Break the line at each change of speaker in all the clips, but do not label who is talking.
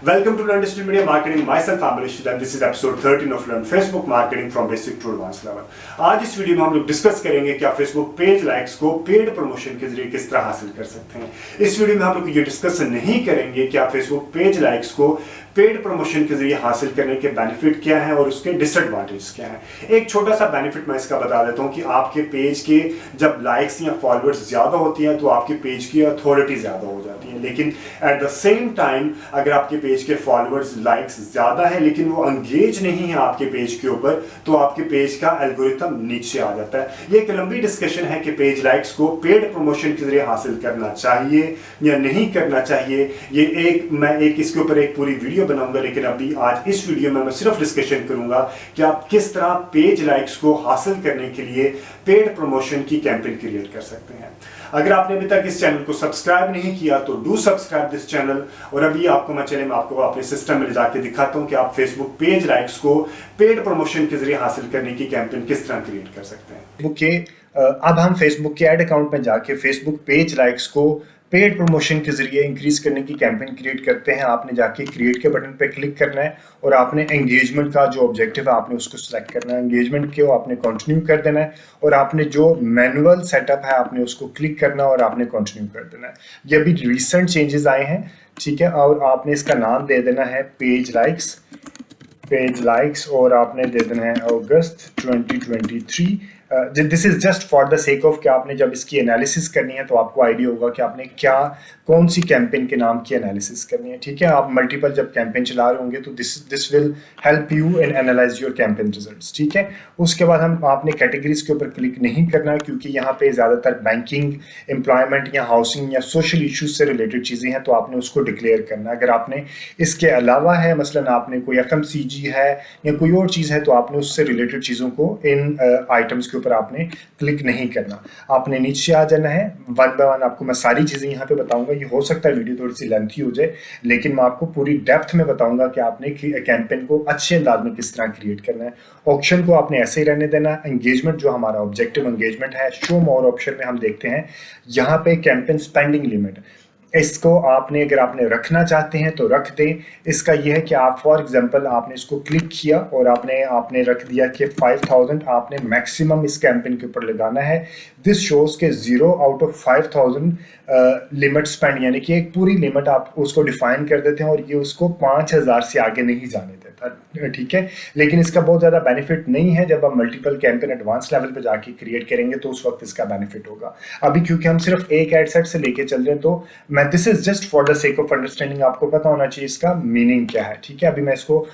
Welcome to Learn Digital Media Marketing. Myself Amrish and this is episode 13 of Learn Facebook Marketing from Basic to Advanced Level. आज इस video में हम लोग discuss करेंगे कि आप फेसबुक पेज लाइक्स को पेड प्रमोशन के जरिए किस तरह हासिल कर सकते हैं। इस वीडियो में हम लोग ये डिस्कस नहीं करेंगे कि आप फेसबुक पेज लाइक्स को पेड प्रमोशन के जरिए हासिल करने के बेनिफिट क्या हैं और उसके डिसएडवांटेज क्या हैं। एक छोटा सा बेनिफिट मैं इसका बता देता हूं कि आपके पेज के जब लाइक्स या फॉलोअर्स ज्यादा होती हैं तो आपके पेज की अथॉरिटी ज्यादा हो जाती है, लेकिन एट द सेम टाइम अगर आपके पेज के फॉलोअर्स लाइक्स ज्यादा है लेकिन वो एंगेज नहीं है आपके पेज के ऊपर तो आपके पेज का एल्गोरिथम नीचे आ जाता है। ये एक लंबी डिस्कशन है कि पेज लाइक्स को पेड प्रमोशन के जरिए हासिल करना चाहिए या नहीं करना चाहिए। मैं इसके ऊपर एक पूरी वीडियो बनाऊंगा, लेकिन अभी आज इस वीडियो में मैं सिर्फ डिस्कशन करूंगा कि आप किस तरह पेज लाइक्स को हासिल करने के लिए पेड प्रमोशन की कैंपेन क्रिएट कर सकते हैं। अगर आपने अभी तक इस चैनल को सब्सक्राइब नहीं किया तो डू सब्सक्राइब दिस चैनल। और अभी मैं आपको अपने सिस्टम में जाके दिखाता हूं कि आप फेसबुक पेज लाइक्स को पेड प्रमोशन के जरिए हासिल करने की कैंपेन किस तरह क्रिएट कर सकते हैं। अब हम फेसबुक के एड अकाउंट में जाके फेसबुक पेज लाइक्स को पेड प्रमोशन के जरिए इंक्रीज करने की कैंपेन क्रिएट करते हैं। आपने जाके क्रिएट के बटन पे क्लिक करना है और आपने एंगेजमेंट का जो ऑब्जेक्टिव है आपने उसको सिलेक्ट करना है। एंगेजमेंट को आपने कंटिन्यू कर देना है और आपने जो मैनुअल सेटअप है आपने उसको क्लिक करना और आपने कंटिन्यू कर देना है। ये अभी रिसेंट चेंजेस आए हैं, ठीक है। और आपने इसका नाम दे देना है पेज लाइक्स और आपने दे देना है अगस्त 2023। This is just for the sake of कि आपने जब इसकी एनालिसिस करनी है तो आपको आइडिया होगा कि आपने कौन सी कैंपेन के नाम की एनालिसिस करनी है, ठीक है। आप मल्टीपल जब कैंपेन चला रहे होंगे तो this will help you in analyse your campaign results, ठीक है। उसके बाद आपने कैटेगरीज के ऊपर क्लिक नहीं करना है क्योंकि यहाँ पे ज़्यादातर बैंकिंग, एम्प्लॉयमेंट या हाउसिंग या सोशल इशूज से रिलेटेड चीज़ें हैं तो आपने उसको डिक्लेयर करना है। अगर आपने इसके अलावा है, मसलन आपने कोई FMCG है या कोई और चीज़ है तो आपने उससे रिलेटेड चीज़ों को इन आइटम्स के ऊपर आपने क्लिक नहीं करना। आपने नीचे आ जाना है, वन बाय वन आपको मैं सारी चीजें यहाँ पे बताऊंगा। ये हो सकता है वीडियो थोड़ी सी लेंथी हो जाए, लेकिन मैं आपको पूरी डेप्थ में बताऊंगा कि आपने कैंपेन को अच्छे अंदाज में किस तरह क्रिएट करना है। ऑप्शन को आपने ऐसे ही रहने देना। एंगेजमेंट जो हमारा ऑब्जेक्टिव एंगेजमेंट है, शो मोर ऑप्शन में हम देखते हैं यहाँ पे कैंपेन स्पेंडिंग लिमिट, इसको अगर आपने रखना चाहते हैं तो रख दें। इसका यह है कि आप फॉर एग्जांपल आपने इसको क्लिक किया और आपने रख दिया कि 5000 आपने मैक्सिमम इस कैंपेन के ऊपर लगाना है। दिस शोज के 0 आउट ऑफ 5000 लिमिट स्पेंड, यानी कि एक पूरी लिमिट आप उसको डिफाइन कर देते हैं और ये उसको 5000 से आगे नहीं जाने देता, ठीक है। लेकिन इसका बहुत ज़्यादा बेनिफिट नहीं है। जब आप मल्टीपल कैंपेन एडवांस लेवल पे जाके क्रिएट करेंगे तो उस वक्त इसका बेनिफिट होगा। अभी क्योंकि हम सिर्फ एक एड सेट से लेके चल रहे हैं तो this is just for the sake of understanding, आपको पता होना चाहिए इसका मीनिंग क्या है, ठीक है। अभी मैं इसको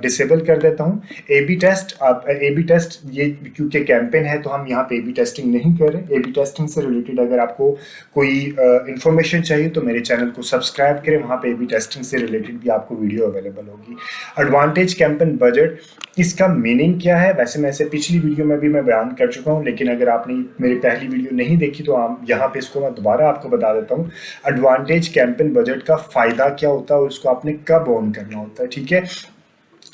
डिसेबल कर देता हूँ। AB टेस्ट ये क्योंकि कैंपेन है तो हम यहाँ पे AB टेस्टिंग नहीं कर रहे। AB टेस्टिंग से रिलेटेड अगर आपको कोई इंफॉर्मेशन चाहिए तो मेरे चैनल को सब्सक्राइब करें, वहाँ पे AB टेस्टिंग से रिलेटेड भी आपको वीडियो अवेलेबल होगी। एडवांटेज कैंपेन बजट, इसका मीनिंग क्या है, वैसे मैं इसे पिछली वीडियो में भी मैं बयान कर चुका हूँ, लेकिन अगर आपने मेरी पहली वीडियो नहीं देखी तो आप यहाँ पे इसको मैं दोबारा आपको बता देता हूँ। एडवांटेज कैंपेन बजट का फायदा क्या होता है और उसको आपने कब ऑन करना होता है, ठीक है।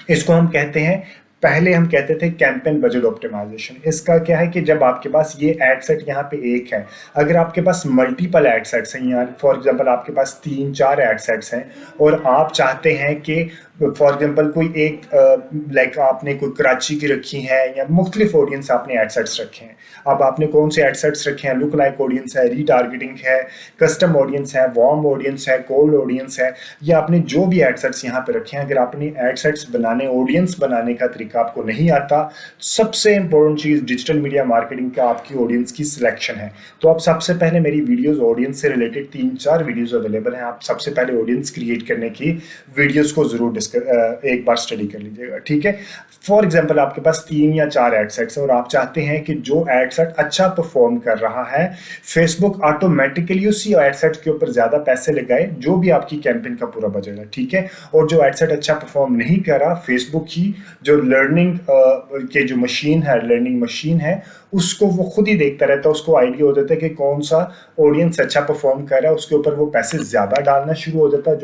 इसको हम कहते हैं, पहले हम कहते थे कैंपेन बजट ऑप्टिमाइजेशन। इसका क्या है कि जब आपके पास ये एड सेट यहाँ पे एक है, अगर आपके पास मल्टीपल एड सेट्स हैं, यहाँ फॉर एग्जांपल आपके पास 3-4 एड सेट्स हैं और आप चाहते हैं कि फॉर एग्जांपल कोई एक लाइक आपने कोई कराची की रखी है या मुख्तलिफ ऑडियंस आपने एड सेट्स रखे हैं। अब आपने कौन से एड सेट्स रखे हैं, लुक लाइक ऑडियंस है, रीटारगेटिंग है, कस्टम ऑडियंस है, वार्म ऑडियंस है, कोल्ड ऑडियंस है, या आपने जो भी एड सेट्स यहाँ पे रखे हैं। अगर आपने एड सेट्स बनाने, ऑडियंस बनाने का तरीका आपको नहीं आता, सबसे इंपॉर्टेंट चीज डिजिटल मीडिया मार्केटिंग का आपकी ऑडियंस की सिलेक्शन है। तो आप सबसे पहले मेरी वीडियोस ऑडियंस से रिलेटेड 3-4 वीडियोस अवेलेबल हैं, आप सबसे पहले ऑडियंस क्रिएट करने की वीडियोस को जरूर एक बार स्टडी कर लीजिएगा, ठीक है। फॉर एग्जांपल आपके पास 3 या 4 एड सेट्स हैं और आप चाहते हैं कि जो एड सेट अच्छा परफॉर्म कर रहा है फेसबुक ऑटोमेटिकली उसी एड सेट के ऊपर ज्यादा पैसे लगाए जो भी आपकी कैंपेन का पूरा बजट है, ठीक है। और जो एड सेट अच्छा परफॉर्म नहीं कर रहा, फेसबुक की जो लर्निंग के जो मशीन है, लर्निंग मशीन है, उसको वो खुद ही देखता रहता है, उसको आइडिया हो जाता है कि कौन सा ऑडियंस अच्छा परफॉर्म कर रहा है, उसके ऊपर वो पैसे ज्यादा डालना शुरू हो जाता है।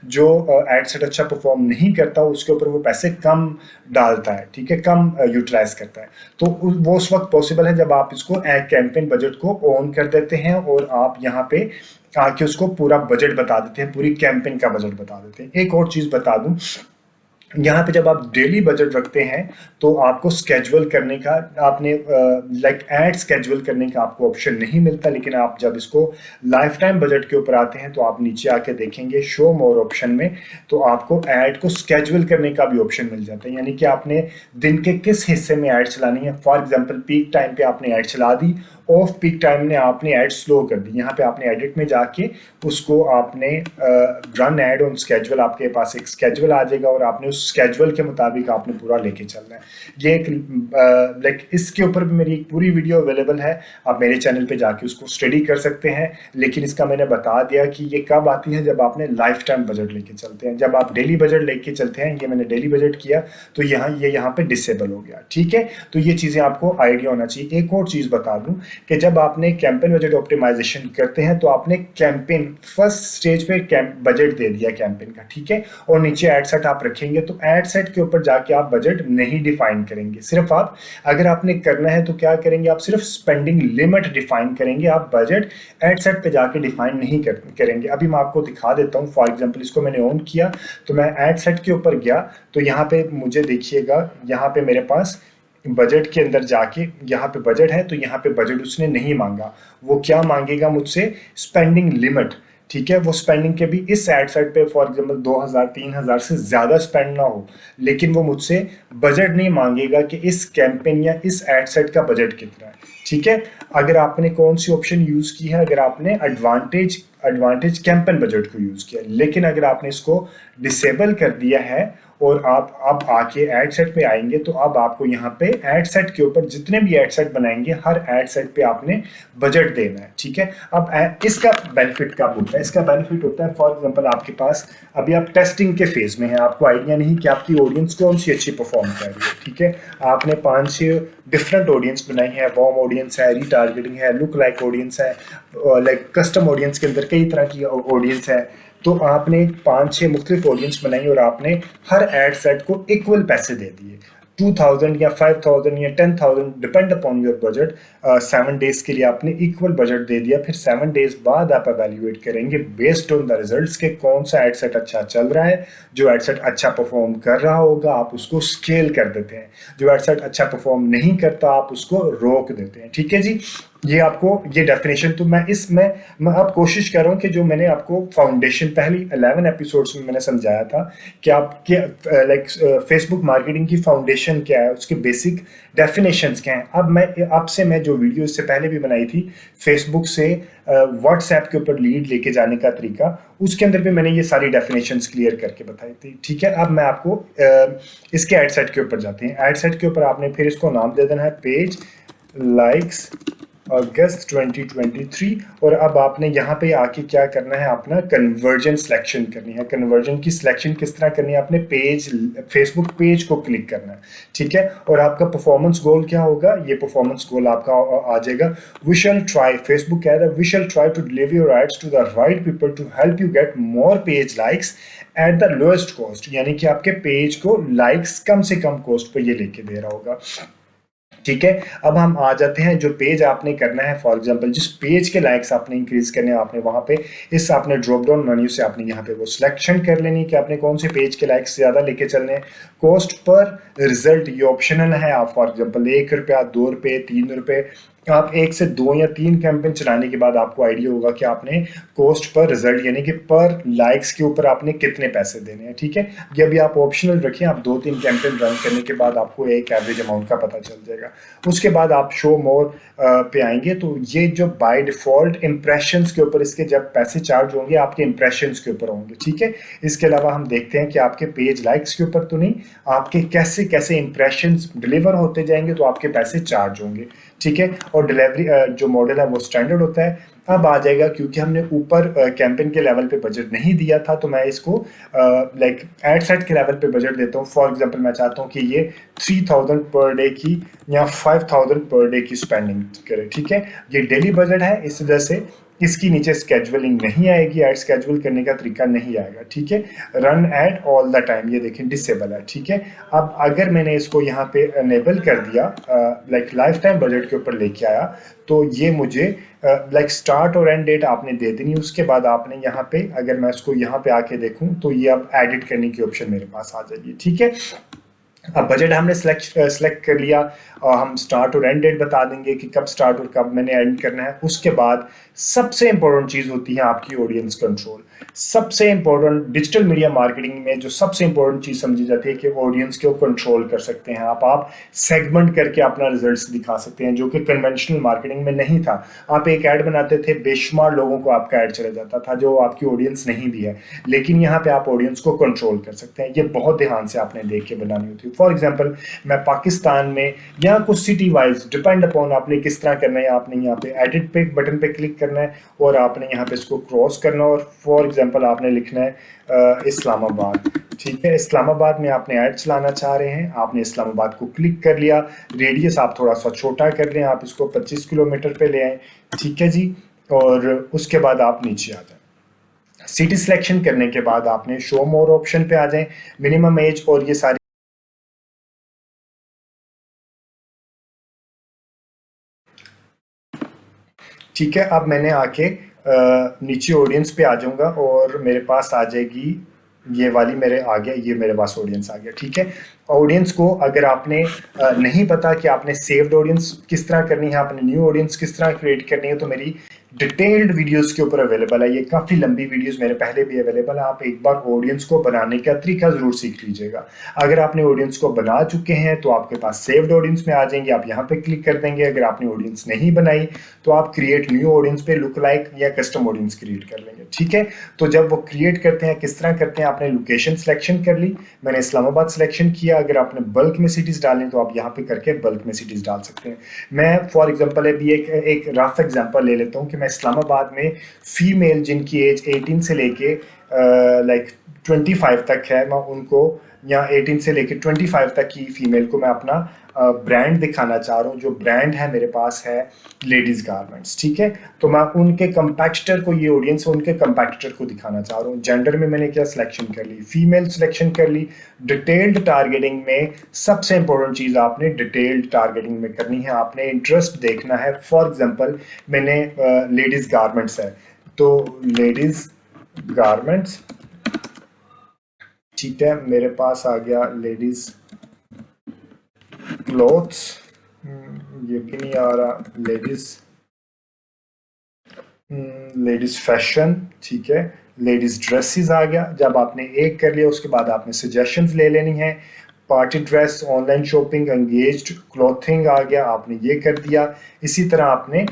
जो एड सेट अच्छा परफॉर्म नहीं करता उसके ऊपर वो पैसे कम डालता है, ठीक है, कम यूटिलाइज करता है। तो वो उस वक्त पॉसिबल है जब आप इसको कैंपेन बजट को ऑन कर देते हैं और आप यहाँ पे आके उसको पूरा बजट बता देते हैं, पूरी कैंपेन का बजट बता देते हैं। एक और चीज़ बता दूं, यहाँ पे जब आप डेली बजट रखते हैं तो आपको स्केड्यूल करने का, आपने लाइक ऐड स्केड्यूल करने का आपको ऑप्शन नहीं मिलता। लेकिन आप जब इसको लाइफ टाइम बजट के ऊपर आते हैं तो आप नीचे आके देखेंगे शो मोर ऑप्शन में, तो आपको ऐड को स्केड्यूल करने का भी ऑप्शन मिल जाता है। यानी कि आपने दिन के किस हिस्से में ऐड चलानी है। फॉर एग्जाम्पल पीक टाइम पे आपने ऐड चला दी, ऑफ पीक टाइम में आपने ऐड स्लो कर दी। यहाँ पे आपने एडिट में जाके उसको आपने रन ऐड ऑन स्केड्यूल, आपके पास एक स्केड्यूल आ जाएगा और आपने उस स्केड्यूल के मुताबिक आपने पूरा लेके चलना है। ये एक लाइक इसके ऊपर भी मेरी एक पूरी वीडियो अवेलेबल है, आप मेरे चैनल पे जाके उसको स्टडी कर सकते हैं। लेकिन इसका मैंने बता दिया कि ये कब आती है, जब आपने लाइफ टाइम बजट लेके चलते हैं। जब आप डेली बजट लेके चलते हैं, ये मैंने डेली बजट किया तो यहाँ पे डिसेबल हो गया। ठीक है, तो ये चीज़ें आपको आइडिया होना चाहिए। एक और चीज़ बता दूं कि जब आपने कैंपेन बजट ऑप्टिमाइजेशन करते हैं तो आपने कैंपेन फर्स्ट स्टेज पे बजट दे दिया कैंपेन का, ठीक है, और नीचे एड सेट आप रखेंगे तो एड सेट के ऊपर जाके आप बजट नहीं डिफाइन करेंगे। सिर्फ आप, अगर आपने करना है तो क्या करेंगे, आप सिर्फ स्पेंडिंग लिमिट डिफाइन करेंगे, आप बजट एड सेट पे जाके डिफाइन नहीं करेंगे। अभी मैं आपको दिखा देता हूँ। फॉर एग्जाम्पल इसको मैंने ऑन किया तो मैं एड सेट के ऊपर गया तो यहाँ पे मुझे देखिएगा, यहाँ पे मेरे पास बजट के अंदर जाके यहाँ पे बजट है तो यहाँ पे बजट उसने नहीं मांगा। वो क्या मांगेगा मुझसे, स्पेंडिंग लिमिट। ठीक है, वो स्पेंडिंग के भी इस एड साइड पे फॉर एग्जांपल 2000-3000 से ज़्यादा स्पेंड ना हो, लेकिन वो मुझसे बजट नहीं मांगेगा कि इस कैंपेन या इस एड सेट का बजट कितना है। ठीक है, अगर आपने कौन सी ऑप्शन यूज़ की है, अगर आपने एडवांटेज कैंपेन बजट को यूज़ किया। लेकिन अगर आपने इसको डिसेबल कर दिया है और आप अब आके एड सेट पे आएंगे तो अब आपको यहाँ पे एड सेट के ऊपर जितने भी एड सेट बनाएंगे हर एड सेट पे आपने बजट देना है। ठीक है, अब इसका बेनिफिट क्या होता है, इसका बेनिफिट होता है फॉर एग्जांपल आपके पास अभी आप टेस्टिंग के फेज में है, आपको आइडिया नहीं कि आपकी ऑडियंस कौन सी अच्छी परफॉर्म कर रही है। ठीक है, आपने 5-6 डिफरेंट ऑडियंस बनाई है, वार्म ऑडियंस है, रीटारगेटिंग है, लुक लाइक ऑडियंस है, लाइक कस्टम ऑडियंस के अंदर कई तरह की ऑडियंस है। तो आपने 5-6 मुख्तलिफ ऑडियंस बनाई और आपने हर एड सेट को इक्वल पैसे दे दिए, 2000 या 5000 या 10,000 depend upon your budget. 7 days के लिए आपने इक्वल बजट दे दिया। फिर 7 डेज बाद आप एवेल्युएट करेंगे बेस्ड ऑन द रिजल्ट्स के कौन सा एड सेट अच्छा चल रहा है। जो एड सेट अच्छा परफॉर्म कर रहा होगा आप उसको स्केल कर देते हैं, जो एड सेट अच्छा परफॉर्म नहीं करता आप उसको रोक देते हैं। ठीक है जी, ये आपको ये डेफिनेशन, तो मैं अब कोशिश कर रहा हूँ कि जो मैंने आपको फाउंडेशन पहली 11 एपिसोड्स में मैंने समझाया था कि आपके लाइक फेसबुक मार्केटिंग की फाउंडेशन क्या है, उसके बेसिक डेफिनेशंस क्या हैं। अब मैं जो वीडियो इससे पहले भी बनाई थी फेसबुक से व्हाट्सएप के ऊपर लीड लेके जाने का तरीका, उसके अंदर भी मैंने ये सारी डेफिनेशंस क्लियर करके बताई थी। ठीक है, अब मैं आपको इसके एड सेट के ऊपर जाते हैं। एड सेट के ऊपर आपने फिर इसको नाम दे देना है पेज लाइक्स अगस्त 2023। और अब आपने यहाँ पे आके क्या करना है, अपना कन्वर्जन सिलेक्शन करनी है। कन्वर्जन की सिलेक्शन किस तरह करनी है, आपने फेसबुक पेज को क्लिक करना है। ठीक है, और आपका परफॉर्मेंस गोल क्या होगा, ये परफॉर्मेंस गोल आपका आ जाएगा, वी शैल ट्राई, फेसबुक कह रहा है we shall try to deliver your ads to the right people to help you get more page likes at the lowest cost. यानी कि आपके पेज को लाइक्स कम से कम कॉस्ट पर ये लेके दे रहा होगा। ठीक है, अब हम आ जाते हैं जो पेज आपने करना है। फॉर एग्जांपल जिस पेज के लाइक्स आपने इंक्रीज करने हैं, आपने वहां पे इस आपने ड्रॉप डाउन मेन्यू से आपने यहाँ पे वो सिलेक्शन कर लेनी है कि आपने कौन से पेज के लाइक्स ज़्यादा लेके चलने हैं। कॉस्ट पर रिजल्ट ये ऑप्शनल है, आप फॉर एग्जांपल ₹1, ₹2, ₹3, आप 1 से 2 या 3 कैंपेन चलाने के बाद आपको आइडिया होगा कि आपने कॉस्ट पर रिजल्ट यानी कि पर लाइक्स के ऊपर आपने कितने पैसे देने हैं। ठीक है, ये भी आप ऑप्शनल रखें, आप 2-3 कैंपेन रन करने के बाद आपको एक एवरेज अमाउंट का पता चल जाएगा। उसके बाद आप शो मोर पे आएंगे तो ये जो बाय डिफॉल्ट इंप्रेशंस के ऊपर इसके जब पैसे चार्ज होंगे आपके इंप्रेशंस के ऊपर होंगे। ठीक है, इसके अलावा हम देखते हैं कि आपके पेज लाइक्स के ऊपर तो नहीं, आपके कैसे कैसे इंप्रेशंस डिलीवर होते जाएंगे तो आपके पैसे चार्ज होंगे। ठीक है, और डिलीवरी जो मॉडल है वो स्टैंडर्ड होता है। अब आ जाएगा, क्योंकि हमने ऊपर कैंपेन के लेवल पे बजट नहीं दिया था तो मैं इसको लाइक एड सेट के लेवल पे बजट देता हूँ। फॉर एग्जांपल मैं चाहता हूँ कि ये 3000 पर डे की या 5000 पर डे की स्पेंडिंग करे। ठीक है, ये डेली बजट है, इस वजह से इसकी नीचे स्केजुअलिंग नहीं आएगी, ऐड स्केजुअल करने का तरीका नहीं आएगा, ठीक है। Run add all the time, ये देखें डिसेबल है, ठीक है। अब अगर मैंने इसको यहाँ पे अनेबल कर दिया, लाइक लाइफ टाइम बजट के ऊपर लेके आया, तो ये मुझे लाइक स्टार्ट और एंड डेट आपने दे देनी। उसके बाद आपने यहाँ पे, अगर मैं इसको यहाँ पे आके देखूँ तो ये अब एडिट करने की ऑप्शन मेरे पास आ जाएगी, ठीक है। अब बजट हमने सेलेक्ट कर लिया, और हम स्टार्ट और एंड डेट बता देंगे कि कब स्टार्ट और कब मैंने एंड करना है। उसके बाद सबसे इंपॉर्टेंट चीज़ होती है आपकी ऑडियंस कंट्रोल। सबसे इंपॉर्टेंट डिजिटल मीडिया मार्केटिंग में जो सबसे इंपॉर्टेंट चीज़ समझी जाती है कि ऑडियंस को कंट्रोल कर सकते हैं आप सेगमेंट करके अपना रिजल्ट्स दिखा सकते हैं, जो कि कन्वेंशनल मार्केटिंग में नहीं था। आप एक ऐड बनाते थे, बेशुमार लोगों को आपका ऐड चला जाता था जो आपकी ऑडियंस नहीं भी है, लेकिन यहाँ पे आप ऑडियंस को कंट्रोल कर सकते हैं। ये बहुत ध्यान से आपने देख के बनानी होती है। फॉर एग्जाम्पल मैं पाकिस्तान में, यहाँ कुछ सिटी वाइज डिपेंड अपॉन आपने किस तरह करना है। आपने यहाँ पे एडिट पे बटन पे क्लिक करना है और आपने यहाँ पे इसको क्रॉस करना है, और फॉर एग्जाम्पल आपने लिखना है इस्लामाबाद, ठीक है। इस्लामाबाद में आपने ऐड चलाना चाह रहे हैं, आपने इस्लामाबाद को क्लिक कर लिया। रेडियस आप थोड़ा सा छोटा कर लें, आप इसको 25 किलोमीटर पे ले आए, ठीक है जी। और उसके बाद आप नीचे आ जाए, सिटी सिलेक्शन करने के बाद आपने शो मोर ऑप्शन पे आ जाए, मिनिमम एज और ये सारी, ठीक है। अब मैंने आके नीचे ऑडियंस पे आ जाऊंगा और मेरे पास आ जाएगी ये वाली, मेरे आ गया, ये मेरे पास ऑडियंस आ गया, ठीक है। ऑडियंस को अगर आपने नहीं पता कि आपने सेव्ड ऑडियंस किस तरह करनी है, आपने न्यू ऑडियंस किस तरह क्रिएट करनी है, तो मेरी डिटेल्ड वीडियोस के ऊपर अवेलेबल है। ये काफ़ी लंबी वीडियोस मेरे पहले भी अवेलेबल है। आप एक बार ऑडियंस को बनाने का तरीका ज़रूर सीख लीजिएगा। अगर आपने ऑडियंस को बना चुके हैं तो आपके पास सेव्ड ऑडियंस में आ जाएंगे, आप यहाँ पे क्लिक कर देंगे। अगर आपने ऑडियंस नहीं बनाई तो आप क्रिएट न्यू ऑडियंस पे लुक लाइक या कस्टम ऑडियंस क्रिएट कर लेंगे, ठीक है। तो जब वो क्रिएट करते हैं, किस तरह करते हैं, आपने लोकेशन सिलेक्शन कर ली, मैंने इस्लामाबाद सिलेक्शन किया। अगर आपने बल्क में सिटीज़ डालें तो आप यहाँ पे करके बल्क में सिटीज़ डाल सकते हैं। मैं फॉर एग्जांपल अभी एक रफ एग्जांपल ले लेता हूँ कि मैं इस्लामाबाद में फीमेल जिनकी एज 18 से लेके लाइक 25 तक है, मैं उनको, या 18 से लेके 25 तक की फीमेल को मैं अपना ब्रांड दिखाना चाह रहा हूँ। जो ब्रांड है मेरे पास है लेडीज़ गारमेंट्स, ठीक है। तो मैं उनके कंपैटिटर को, ये ऑडियंस है, उनके कंपैटिटर को दिखाना चाह रहा हूँ। जेंडर में मैंने क्या सिलेक्शन कर ली, फीमेल सिलेक्शन कर ली। डिटेल्ड टारगेटिंग में सबसे इंपॉर्टेंट चीज़ आपने डिटेल्ड टारगेटिंग में करनी है, आपने इंटरेस्ट देखना है। फॉर एग्जाम्पल मैंने लेडीज़ गारमेंट्स है, तो लेडीज़ गारमेंट्स, ठीक है, मेरे पास आ गया लेडीज़ क्लोथ्स, ये भी नहीं आ रहा, लेडीज फैशन, ठीक है, लेडीज ड्रेसेस आ गया। जब आपने एक कर लिया उसके बाद आपने सजेशंस ले लेनी है। Party dress, online shopping, engaged clothing आ गया, आपने ये कर दिया। इसी तरह आपने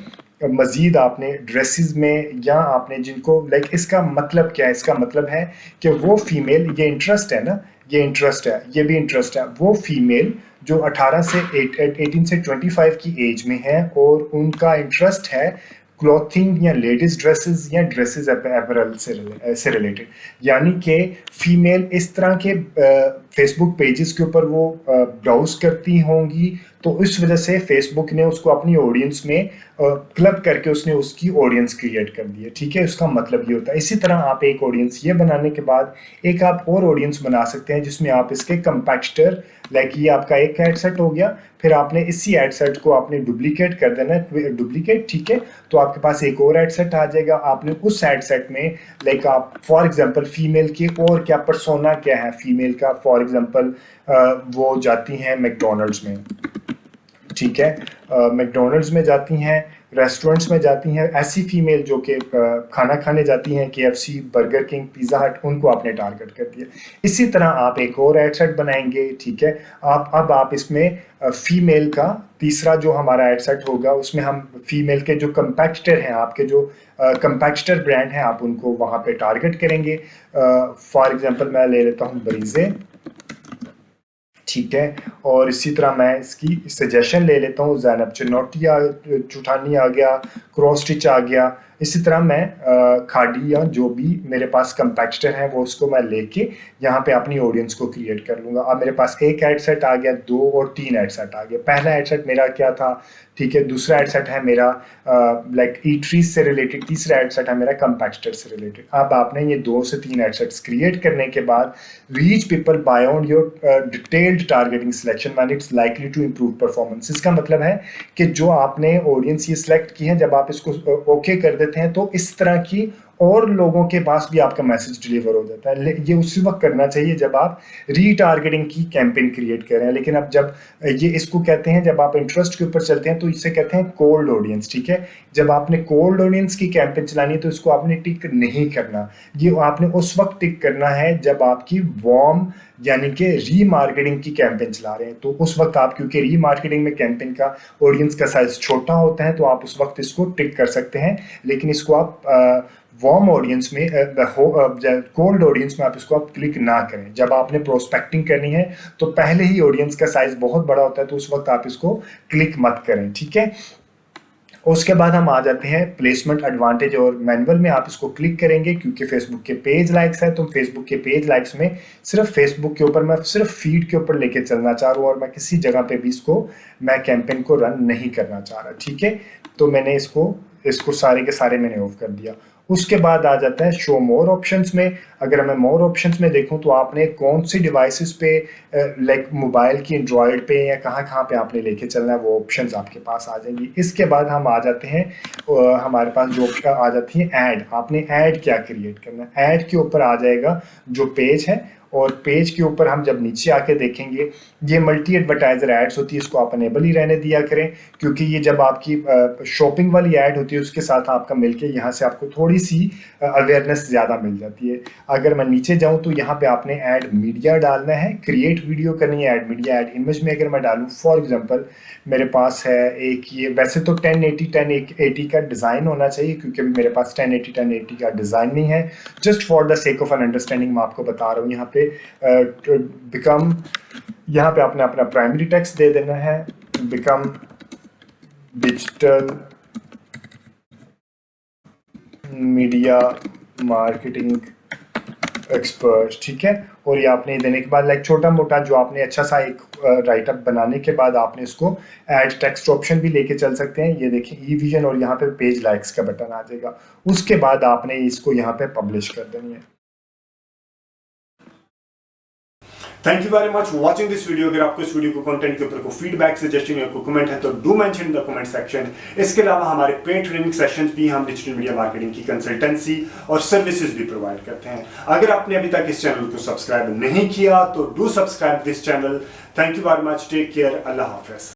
मज़ीद आपने ड्रेसेस में, या आपने जिनको लाइक, इसका मतलब क्या है, इसका मतलब है कि वो फीमेल, ये इंटरेस्ट है ना, ये इंटरेस्ट है, ये भी इंटरेस्ट है, वो फीमेल जो 18 से 18 से 25 की एज में है और उनका इंटरेस्ट है क्लॉथिंग या लेडीज ड्रेसेस या ड्रेसेस अपैरल से रिलेटेड। यानी कि फीमेल इस तरह के फेसबुक पेजेस के ऊपर वो ब्राउज करती होंगी, तो इस वजह से फेसबुक ने उसको अपनी ऑडियंस में क्लब करके उसने उसकी ऑडियंस क्रिएट कर दी है, ठीक है। उसका मतलब ये होता है। इसी तरह आप एक ऑडियंस ये बनाने के बाद एक आप और ऑडियंस बना सकते हैं जिसमें आप इसके कंपैटिटर, लाइक ये आपका एक एड सेट हो गया, फिर आपने इसी एड सेट को आपने डुप्लीकेट कर देना है, डुप्लीकेट, ठीक है। तो आपके पास एक और एड सेट आ जाएगा। आपने उस एड सेट में लाइक आप फॉर एग्जांपल फीमेल के और क्या पर्सोना क्या है फीमेल का, फॉर एग्जांपल वो जाती हैं मैकडोनल्ड्स में, ठीक है, मैकडोनल्ड्स में जाती हैं, रेस्टोरेंट्स में जाती हैं, ऐसी फीमेल जो कि खाना खाने जाती हैं, KFC, बर्गर किंग, पिज़्ज़ा हट, उनको आपने टारगेट कर दिया। इसी तरह आप एक और एड सेट बनाएंगे, ठीक है। आप इसमें फीमेल का तीसरा जो हमारा एड सेट होगा उसमें हम फीमेल के जो कंपैटिटर हैं, आपके जो कंपैटिटर ब्रांड हैं, आप उनको वहाँ पे टारगेट करेंगे। फॉर एग्जांपल मैं ले लेता हूँ बरीज़े, ठीक है। और इसी तरह मैं इसकी सजेशन ले लेता हूँ। ज़ैनब चुठानी आ गया, क्रॉस स्टिच आ गया। इसी तरह मैं खाड़ी या जो भी मेरे पास कंपैक्टर हैं वो उसको मैं लेके यहाँ पे अपनी ऑडियंस को क्रिएट कर लूँगा। अब मेरे पास एक एड सेट आ गया, 2 और 3 एड सेट आ गया। पहला एड सेट मेरा क्या था, ठीक है। दूसरा एड सेट है मेरा लाइक ईटरीज से रिलेटेड। तीसरा एड सेट है मेरा कंपैक्टर से रिलेटेड। अब आपने ये 2 से 3 एड सेट्स क्रिएट करने के बाद reach people beyond your detailed targeting selection when it's likely to improve performance. इसका मतलब है कि जो आपने ऑडियंस ये सिलेक्ट की है, जब आप इसको ओके कर देते हैं तो इस तरह की और लोगों के पास भी आपका मैसेज डिलीवर हो जाता है। ये उसी वक्त करना चाहिए जब आप रीटारगेटिंग की कैंपेन क्रिएट कर रहे हैं। लेकिन अब जब ये इसको कहते हैं, जब आप इंटरेस्ट के ऊपर चलते हैं तो इसे कहते हैं कोल्ड ऑडियंस, ठीक है। जब आपने कोल्ड ऑडियंस की कैंपेन चलानी है तो इसको आपने टिक नहीं करना। ये आपने उस वक्त टिक करना है जब आपकी वार्म यानी कि रीमार्केटिंग की कैंपेन चला रहे हैं। तो उस वक्त आप, क्योंकि रीमार्केटिंग में कैंपेन का ऑडियंस का साइज छोटा होता है, तो आप उस वक्त इसको टिक कर सकते हैं। लेकिन इसको आप वार्म ऑडियंस में, कोल्ड ऑडियंस में आप इसको आप क्लिक ना करें। जब आपने प्रोस्पेक्टिंग करनी है तो पहले ही ऑडियंस का साइज बहुत बड़ा होता है, तो उस वक्त आप इसको क्लिक मत करें, ठीक है। उसके बाद हम आ जाते हैं प्लेसमेंट एडवांटेज और मैनुअल में। आप इसको क्लिक करेंगे क्योंकि फेसबुक के पेज लाइक्स है, तो फेसबुक के पेज लाइक्स में सिर्फ फेसबुक के ऊपर, मैं सिर्फ फीड के ऊपर लेके चलना चाह रहा हूँ और मैं किसी जगह पे भी इसको मैं कैंपेन को रन नहीं करना चाह रहा, ठीक है। तो मैंने इसको सारे के सारे मैंने ऑफ कर दिया। उसके बाद आ जाता है शो मोर ऑप्शंस में। अगर मैं मोर ऑप्शंस में देखूं तो आपने कौन सी डिवाइसेस पे, लाइक मोबाइल की, एंड्रॉयड पे या कहाँ पे आपने लेके चलना है, वो ऑप्शंस आपके पास आ जाएंगी। इसके बाद हम आ जाते हैं, हमारे पास जो ऑप्शन आ जाती है ऐड। आपने ऐड क्या क्रिएट करना है। ऐड के ऊपर आ जाएगा जो पेज है, और पेज के ऊपर हम जब नीचे आके देखेंगे ये मल्टी एडवर्टाइजर एड्स होती है, इसको आप अनेबल ही रहने दिया करें, क्योंकि ये जब आपकी शॉपिंग वाली ऐड होती है उसके साथ आपका मिलके यहाँ से आपको थोड़ी सी अवेयरनेस ज़्यादा मिल जाती है। अगर मैं नीचे जाऊँ तो यहाँ पे आपने ऐड मीडिया डालना है, क्रिएट वीडियो करनी है। ऐड मीडिया, ऐड इमेज में अगर मैं डालूँ, फॉर एग्जाम्पल मेरे पास है एक, ये वैसे तो 1080 का डिज़ाइन होना चाहिए, क्योंकि मेरे पास 1080 का डिज़ाइन नहीं है। Just for the sake of an understanding मैं आपको बता रहा हूँ। यहाँ पे बिकम, यहाँ पे आपने अपना प्राइमरी टेक्स्ट दे देना है, become digital media marketing expert, ठीक है। और ये आपने देने के बाद लाइक छोटा मोटा जो आपने अच्छा सा एक राइटअप बनाने के बाद आपने इसको ऐड टेक्स्ट ऑप्शन भी लेके चल सकते हैं। ये देखिए ई विजन, और यहाँ पे पेज लाइक्स का बटन आ जाएगा। उसके बाद आपने इसको यहाँ पे पब्लिश कर देनी है। Thank you very much for watching this video. अगर आपको इस वीडियो को कंटेंट के ऊपर को फीडबैक, सजेशन या कोई कमेंट है तो do mention in the comment section. इसके अलावा हमारे पेड ट्रेनिंग सेशंस भी, हम डिजिटल मीडिया मार्केटिंग की कंसल्टेंसी और सर्विसेज भी प्रोवाइड करते हैं। अगर आपने अभी तक इस चैनल को सब्सक्राइब नहीं किया तो do subscribe this channel. Thank you very much, take care, अल्लाह हाफिज।